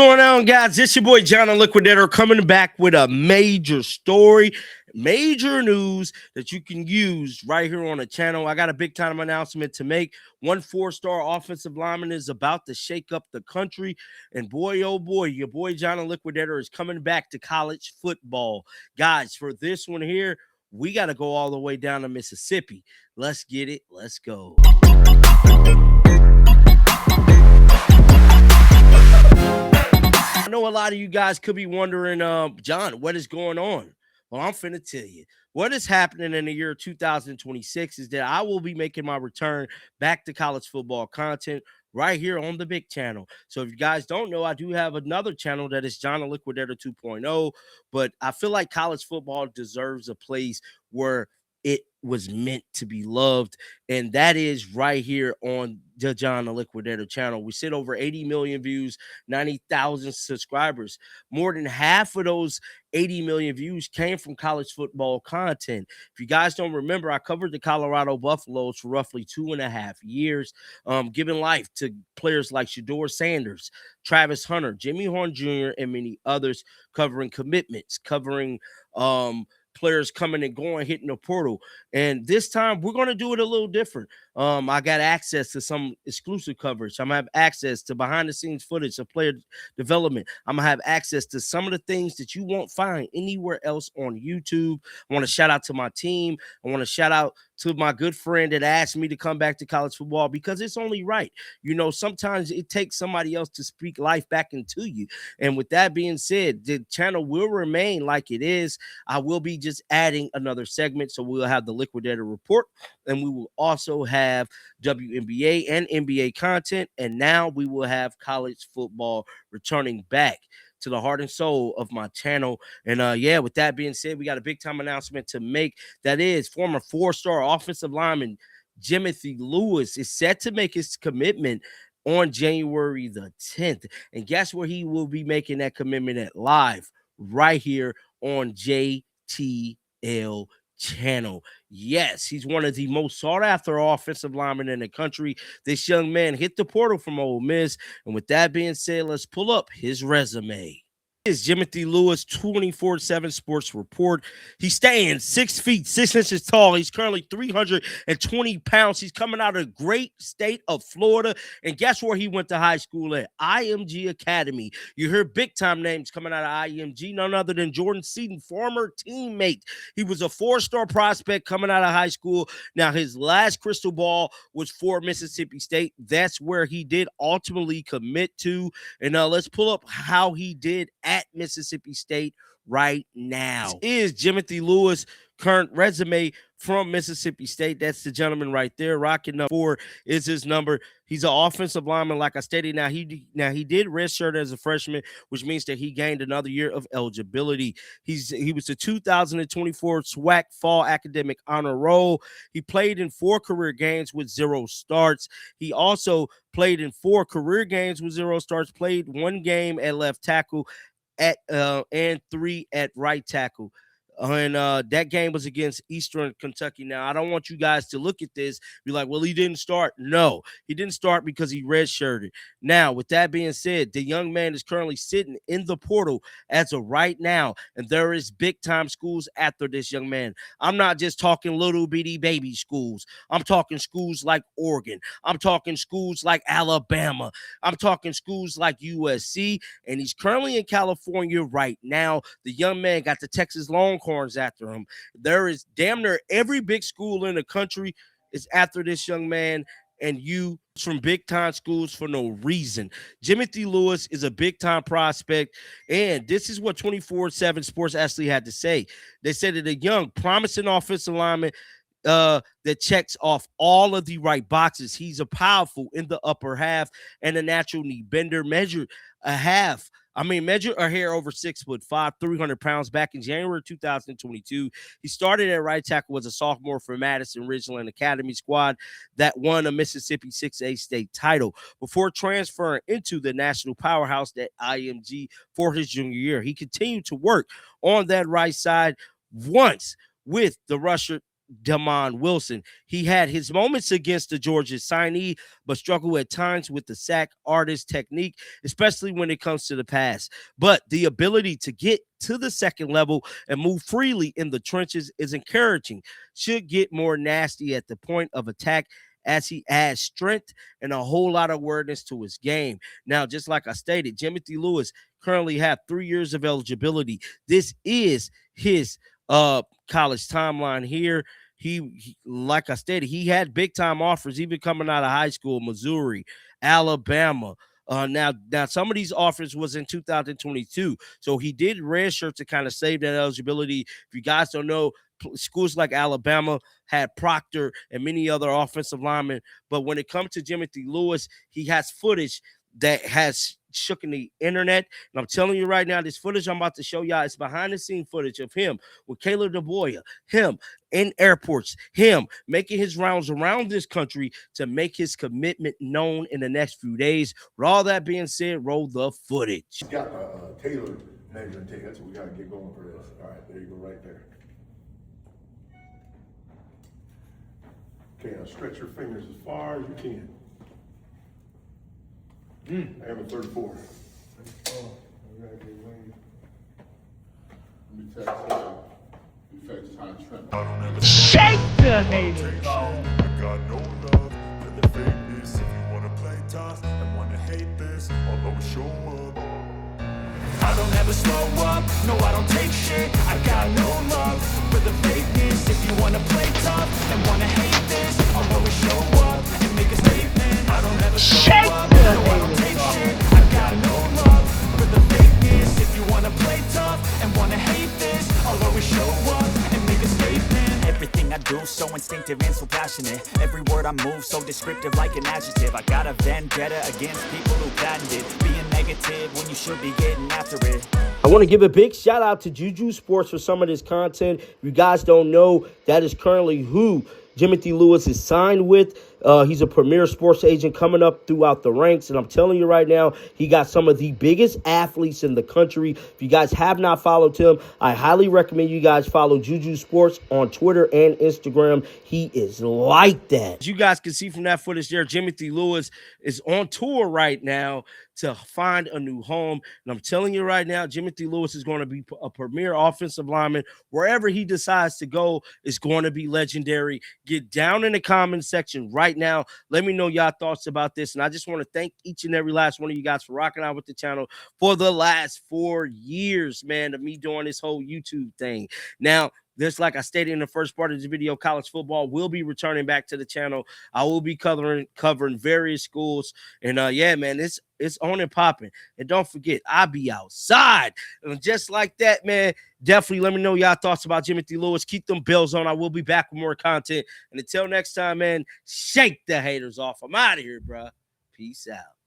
What's going on, guys? It's your boy John the Liquidator coming back with a major story, major news that you can use right here on the channel. I got a big time announcement to make. One four-star offensive lineman is about to shake up the country, and boy, oh boy, your boy John the Liquidator is coming back to college football. Guys, for this one here, we got to go all the way down to Mississippi. Let's get it. Let's go. I know a lot of you guys could be wondering, John, what is going on? Well, I'm finna tell you. What is happening in the year 2026 is that I will be making my return back to college football content right here on the big channel. So if you guys don't know, I do have another channel that is John the Liquidator 2.0, but I feel like college football deserves a place where it was meant to be loved, and that is right here on the John the Liquidator channel. We sit over 80 million views, 90,000 subscribers. More than half of those 80 million views came from college football content. If you guys don't remember, I covered the Colorado Buffaloes for roughly 2.5 years, giving life to players like Shedeur Sanders, Travis Hunter, Jimmy Horn Jr., and many others, covering commitments, covering players coming and going, hitting the portal. And this time we're going to do it a little different. I got access to some exclusive coverage. I'm gonna have access to behind the scenes footage of player development. I'm gonna have access to some of the things that you won't find anywhere else on YouTube. I want to shout out to my team. I want to shout out to my good friend that asked me to come back to college football, because it's only right. You know, sometimes it takes somebody else to speak life back into you. And with that being said, the channel will remain like it is. I will be just adding another segment. So we'll have the Liquidator Report, and we will also have WNBA and NBA content. And now we will have college football returning back to the heart and soul of my channel. And yeah, with that being said, we got a big time announcement to make. That is, former four-star offensive lineman Jimothy Lewis is set to make his commitment on January the 10th. And guess where he will be making that commitment at? Live right here on JTL channel. Yes, he's one of the most sought after offensive linemen in the country. This young man hit the portal from Ole Miss. And with that being said, let's pull up his resume. Is Jimothy Lewis 24/7 Sports Report. He stands 6 feet 6 inches tall. He's currently 320 pounds. He's coming out of the great state of Florida. And guess where he went to high school at? IMG Academy. You hear big time names coming out of IMG, none other than Jordan Seaton, former teammate. He was a 4-star prospect coming out of high school. Now, his last crystal ball was for Mississippi State. That's where he did ultimately commit to. And let's pull up how he did at Mississippi State right now. This is Jimothy Lewis' current resume from Mississippi State. That's the gentleman right there. Rocking number 4 is his number. He's an offensive lineman, like I stated. Now he did redshirt as a freshman, which means that he gained another year of eligibility. He was the 2024 SWAC Fall Academic Honor Roll. He played in 4 career games with 0 starts. He also played in 4 career games with 0 starts. Played 1 game at left tackle, and 3 at right tackle. And that game was against Eastern Kentucky. Now, I don't want you guys to look at this, be like, well, he didn't start. No, he didn't start because he redshirted. Now, with that being said, the young man is currently sitting in the portal as of right now, and there is big-time schools after this young man. I'm not just talking little bitty baby schools. I'm talking schools like Oregon. I'm talking schools like Alabama. I'm talking schools like USC, and he's currently in California right now. The young man got the Texas Longhorns after him. There is damn near every big school in the country is after this young man, and you from big time schools for no reason. Jimothy Lewis is a big time prospect, and this is what 24/7 Sports actually had to say. They said that a young, promising offensive lineman that checks off all of the right boxes. He's a powerful in the upper half and a natural knee bender. Measure a hair over 6'5", 300 pounds back in January 2022. He started at right tackle as a sophomore for Madison Ridgeland Academy squad that won a Mississippi 6A state title before transferring into the national powerhouse at IMG for his junior year. He continued to work on that right side once with the rusher Damon Wilson. He had his moments against the Georgia signee, but struggled at times with the sack artist technique, especially when it comes to the pass. But the ability to get to the second level and move freely in the trenches is encouraging. Should get more nasty at the point of attack as he adds strength and a whole lot of awareness to his game. Now, just like I stated, Jimothy Lewis currently have 3 years of eligibility. This is his college timeline here. He, like I stated, he had big time offers even coming out of high school, Missouri, Alabama. Now some of these offers was in 2022, so he did redshirt to kind of save that eligibility. If you guys don't know, schools like Alabama had Proctor and many other offensive linemen, but when it comes to Jimothy Lewis, he has footage that has shooken the internet. And I'm telling you right now, this footage I'm about to show y'all is behind the scene footage of him with Kayla DeBoya, him in airports, him making his rounds around this country to make his commitment known in the next few days. With all that being said, roll the footage. He's got a tailored measuring tape. That's what we got to get going for this. All right, there you go, right there. Okay, now stretch your fingers as far as you can. I have a 34. Let me tell you, you felt just how to Shake the haters. I got no love for the fakeness. If you wanna play tough and wanna hate this, I'll always show up. I don't ever slow up, no I don't take shit. I got no love for the fakeness. If you wanna play tough and wanna hate this, I'll always show up and make a statement. I don't ever slow up, no I don't take shit. I got no love for the fakeness. If you wanna play tough and wanna hate this, I'll always show up and make a statement. Everything I do so instinctive and so passionate. Every word I move so descriptive like an adjective. I got a vendetta against people who patented being negative when you should be getting after it. I want to give a big shout out to Juju Sports for some of this content. If you guys don't know, that is currently who Jimothy Lewis is signed with. He's a premier sports agent coming up throughout the ranks. And I'm telling you right now, he got some of the biggest athletes in the country. If you guys have not followed him, I highly recommend you guys follow Juju Sports on Twitter and Instagram. He is like that. As you guys can see from that footage there, Jimothy Lewis is on tour right now to find a new home. And I'm telling you right now, Jimothy Lewis is going to be a premier offensive lineman. Wherever he decides to go is going to be legendary. Get down in the comment section right now. Let me know y'all thoughts about this. And I just want to thank each and every last one of you guys for rocking out with the channel for the last 4 years, man, of me doing this whole YouTube thing. Now, this, like I stated in the first part of the video, college football will be returning back to the channel. I will be covering various schools. And yeah, man, it's on and popping. And don't forget, I'll be outside. And just like that, man, definitely let me know y'all thoughts about Jimothy Lewis. Keep them bells on. I will be back with more content. And until next time, man, shake the haters off. I'm out of here, bro. Peace out.